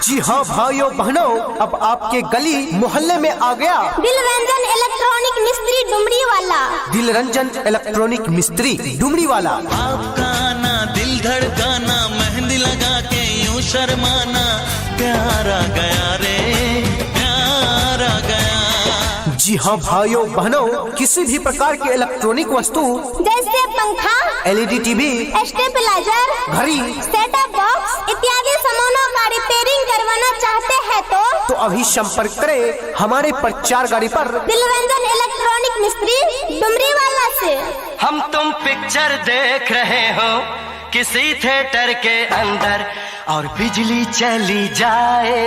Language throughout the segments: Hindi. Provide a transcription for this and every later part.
जी हाँ भाइयों बहनों, अब आपके गली मोहल्ले में आ गया दिलरंजन इलेक्ट्रॉनिक मिस्त्री डुमरी वाला। दिलरंजन इलेक्ट्रॉनिक मिस्त्री डुमरी वाला। आपका ना दिल धड़काना, मेहंदी लगा के यूं शर्माना, प्यार आ गया रे प्यार आ गया। जी हाँ भाइयों बहनों, किसी भी प्रकार के इलेक्ट्रॉनिक वस्तु जैसे पंखा, LED टीवी, स्टेबलाइजर, घड़ी, सेटअप बॉक्स इत्यादि सामानों का रिपेयरिंग करवाना चाहते हैं तो अभी संपर्क करें हमारे प्रचार गाड़ी पर दिलरंजन इलेक्ट्रॉनिक मिस्त्री डुमरी वाला से। हम तुम पिक्चर देख रहे हो किसी थिएटर के अंदर और बिजली चली जाए,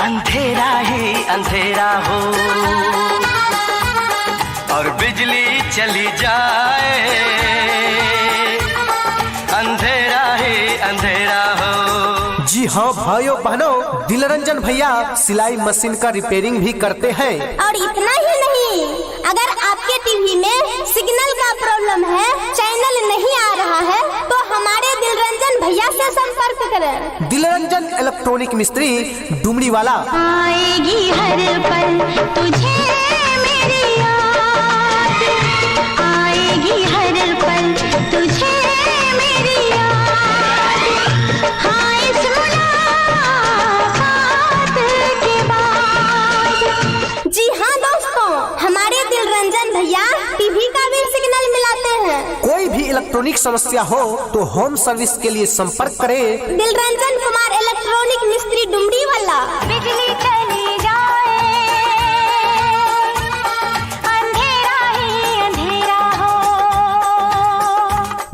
अंधेरा ही अंधेरा हो और बिजली चली जाए, अंधेरा ही अंधेरा हो। जी हाँ भाइयों बहनों, दिलरंजन भैया सिलाई मशीन का रिपेयरिंग भी करते हैं। और इतना ही नहीं, अगर आपके टीवी में सिग्नल का प्रॉब्लम है, चैनल नहीं आ रहा है, तो हमारे दिलरंजन भैया से संपर्क करें। दिलरंजन इलेक्ट्रॉनिक मिस्त्री डुमरी वाला। आएगी हर पल तुझे मेरी याद, आएगी हर पल तुझे मेरी याद, हाँ इस मुलाकात के बाद। जी हाँ दोस्तों, हमारे दिलरंजन भैया टीवी का भी सिग्नल मिलाते हैं। कोई भी इलेक्ट्रॉनिक समस्या हो तो होम सर्विस के लिए संपर्क करें दिलरंजन कुमार इलेक्ट्रॉनिक मिस्त्री डुमरी वाला। बिजली चली जाए, अंधेरा ही अंधेरा हो।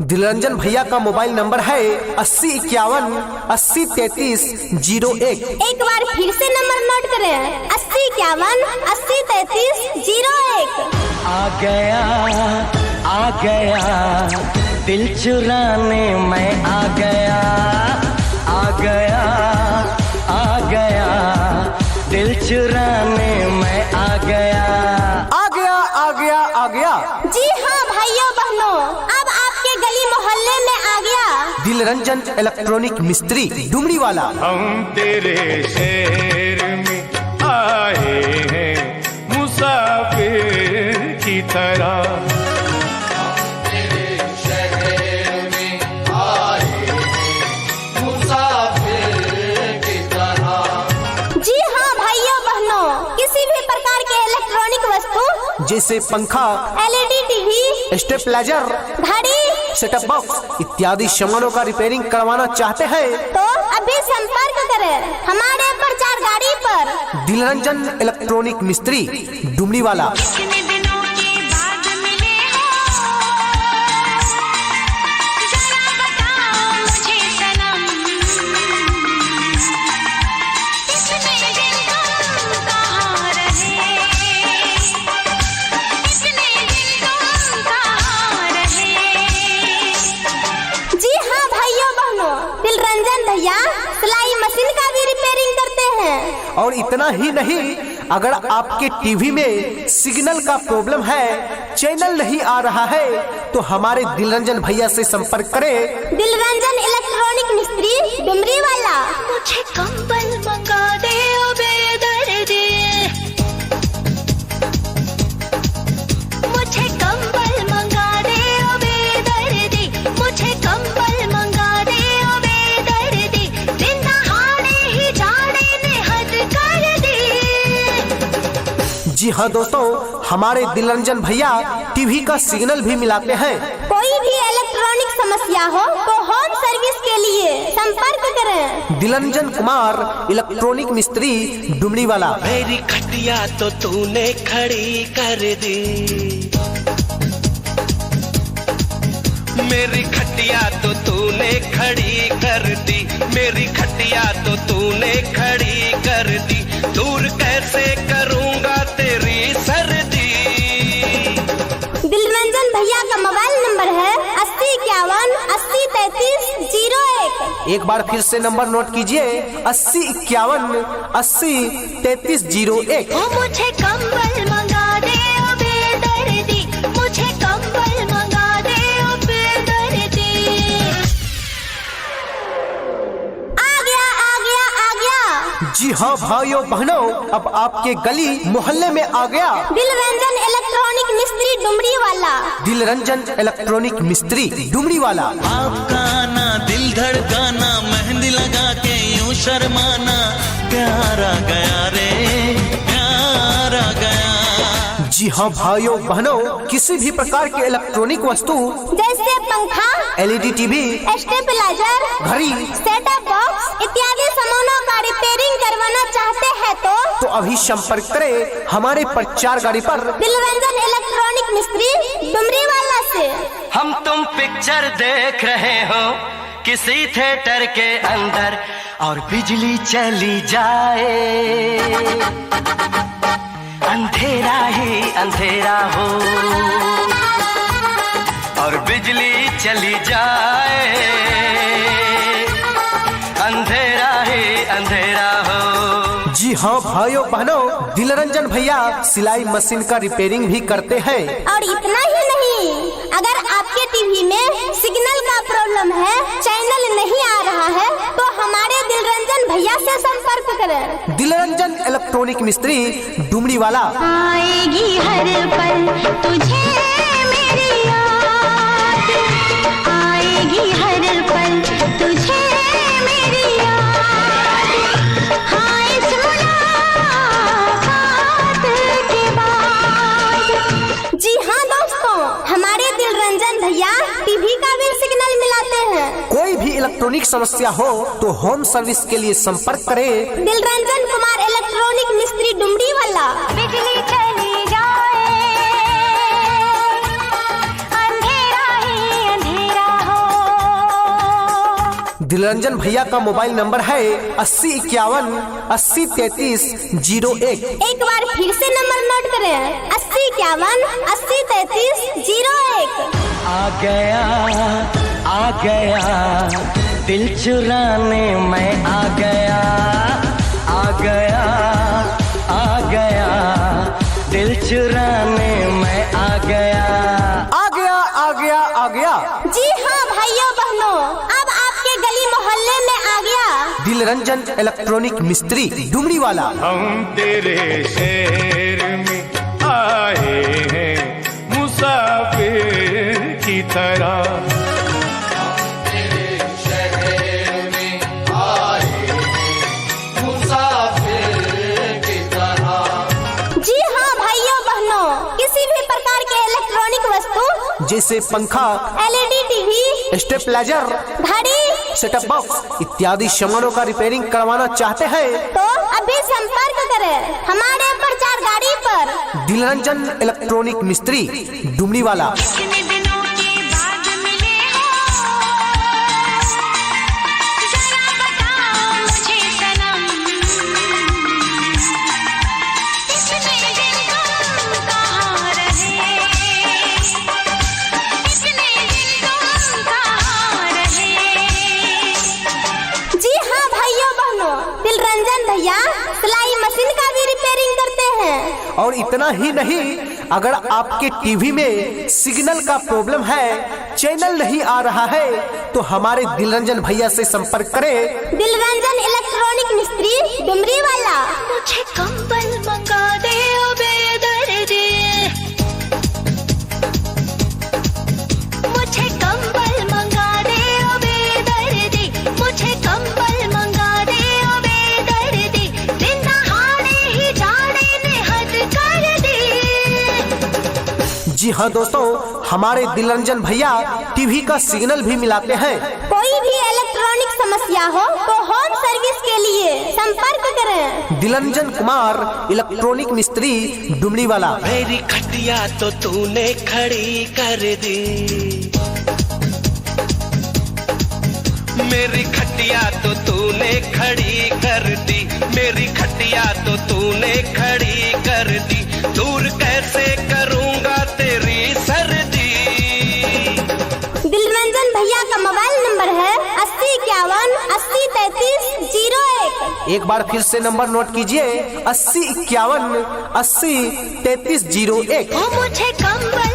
दिलरंजन भैया का मोबाइल नंबर है 8051 803301। एक बार फिर से नंबर नोट करें, 8051 803301। आ गया दिल चुराने मैं आ गया, आ गया आ गया दिल चुराने मैं आ गया, आ गया आ गया आ गया। जी हाँ भाइयों बहनों, अब आपके गली मोहल्ले में आ गया दिलरंजन इलेक्ट्रॉनिक मिस्त्री डुमरी वाला। हम तेरे शहर में आए हैं मुसाफिर की तरह, जैसे पंखा, LED टीवी, स्टेबलाइजर, घड़ी, सेटअप बॉक्स इत्यादि सामानों का रिपेयरिंग करवाना चाहते हैं तो अभी संपर्क करें हमारे प्रचार गाड़ी पर दिलरंजन इलेक्ट्रॉनिक मिस्त्री डुमरी वाला। दिलरंजन भैया सिलाई मशीन का भी रिपेयरिंग करते हैं। और इतना ही नहीं, अगर आपके टीवी में सिग्नल का प्रॉब्लम है, चैनल नहीं आ रहा है, तो हमारे दिलरंजन भैया से संपर्क करें दिलरंजन इलेक्ट्रॉनिक मिस्त्री डुमरी वाला। मुझे कंबल मंगा दे ओ बेदर्दी, मुझे कंबल मंगा दे ओ बेदर्दी, मुझे कंबल मंगा दे ओ बेदर्दी, दिन दहाड़े ही जाड़े ने हद कर दी। जी हाँ दोस्तों, हमारे दिलरंजन भैया टीवी का सिग्नल भी मिलाते हैं। कोई भी इलेक्ट्रॉनिक समस्या हो तो होम सर्विस के लिए संपर्क करें दिलरंजन कुमार इलेक्ट्रॉनिक मिस्त्री डुमरी वाला। मेरी खटिया तो तूने खड़ी कर दी, मेरी खटिया तो तूने खड़ी कर दी, मेरी खटिया तो तूने खड़ी कर दी, दूर कैसे करूँगा तेरी सर्दी। दिलरंजन भैया का मोबाइल नंबर है 8051 803301। एक बार फिर से नंबर नोट कीजिए 8051 803301। मुझे कंबल मंगा दे ओ बेदर्दी, मुझे कंबल मंगा दे ओ बेदर्दी। जी हाँ भाइयों बहनों, अब आपके गली मोहल्ले में आ गया दिलरंजन इलेक्ट्रॉनिक मिस्त्री डुमरी वाला। दिलरंजन इलेक्ट्रॉनिक मिस्त्री डुमरी वाला। आपका आना दिल धड़काना, मेहंदी लगा के यूं शर्माना, प्यार आ गया रे प्यार आ गया। जी हाँ भाइयों बहनों, किसी भी प्रकार के इलेक्ट्रॉनिक वस्तु जैसे पंखा, LED टीवी, स्टेबलाइजर, घड़ी, सेटअप बॉक्स इत्यादि सामानों का रिपेयरिंग करवाना चाहते हैं तो अभी संपर्क करें हमारे प्रचार गाड़ी पर दिलरंजन इलेक्ट्रॉनिक मिस्त्री डुमरी वाला से। हम तुम पिक्चर देख रहे हो किसी थिएटर के अंदर और बिजली चली जाए, अंधेरा ही अंधेरा हो और बिजली चली जाए, अंधेरा ही अंधेरा हो। जी हाँ भाइयों बहनों, दिलरंजन भैया सिलाई मशीन का रिपेयरिंग भी करते हैं। और इतना ही नहीं, अगर आपके टीवी में सिग्नल का प्रॉब्लम है, चैनल नहीं आ रहा है, तो हमारे दिलरंजन भैया से संपर्क करें। दिलरंजन इलेक्ट्रॉनिक मिस्त्री डुमरी वाला। आएगी हर पल तुझे मेरी याद, आएगी हर पल तुझे मेरी याद, हाँ इस मुलाकात के बाद। जी हाँ दोस्तों, हमारे दिलरंजन भैया टीवी का भी सिग्नल मिलाते हैं। कोई भी इलेक्ट्रॉनिक समस्या हो तो होम सर्विस के लिए संपर्क करें दिलरंजन कुमार इलेक्ट्रॉनिक मिस्त्री डुमरी वाला। बिजली चली जाए, अंधेरा ही अंधेरा हो। दिलरंजन भैया का मोबाइल नंबर है 8051 803301। एक बार फिर से नंबर नोट करें, 8051 803301। आ गया दिल चुराने मैं आ गया, आ गया आ गया दिल चुराने मैं आ गया। आ गया आ गया आ गया। जी हाँ भाइयों बहनों, अब आपके गली मोहल्ले में आ गया दिलरंजन इलेक्ट्रॉनिक मिस्त्री डुमरी वाला। हम तेरे शहर में आए हैं मुसाफिर की तरह। जी हाँ भाइयों बहनों, किसी भी प्रकार के इलेक्ट्रॉनिक वस्तु जैसे पंखा, LED टीवी, स्टेबलाइजर, घड़ी, सेटअप बॉक्स इत्यादि सामानों का रिपेयरिंग करवाना चाहते हैं तो अभी संपर्क करें हमारे प्रचार गाड़ी पर। दिलरंजन इलेक्ट्रॉनिक मिस्त्री डुमरी वाला। कितने दिनों के बाद मिले हो, जरा बताओ मुझे सनम, इतने दिन तुम कहाँ रहे, इतने दिन तुम कहाँ रहे। जी हाँ भाइयों बहनों, दिलरंजन भैया सिलाई मशीन का भी रिपेयरिंग करते हैं। और इतना ही नहीं, अगर आपके टीवी में सिग्नल का प्रॉब्लम है, चैनल नहीं आ रहा है, तो हमारे दिलरंजन भैया से संपर्क करें दिलरंजन इलेक्ट्रॉनिक मिस्त्री डुमरी वाला। मुझे कंबल मंगा दे ओ बेदर्दी, मुझे कंबल मंगा दे ओ बेदर्दी, मुझे कंबल मंगा दे ओ बेदर्दी, दिन दहाड़े ही जाड़े ने हद कर दी। जी हाँ दोस्तों, हमारे दिलरंजन भैया टीवी का सिग्नल भी मिलाते हैं। कोई भी इलेक्ट्रॉनिक समस्या हो तो होम सर्विस के लिए संपर्क करें दिलरंजन कुमार इलेक्ट्रॉनिक मिस्त्री डुमरी वाला। मेरी खटिया तो तूने खड़ी कर दी, मेरी खटिया तो तूने खड़ी कर दी, मेरी खटिया तो तूने खड़ी कर दी, दूर कैसे करूंगा तेरी सर्दी। दिलरंजन भैया का मोबाइल नंबर है 8051 803301। एक बार फिर से नंबर नोट कीजिए 8051 803301। मुझे कंबल